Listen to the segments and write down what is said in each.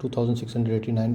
2689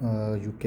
UK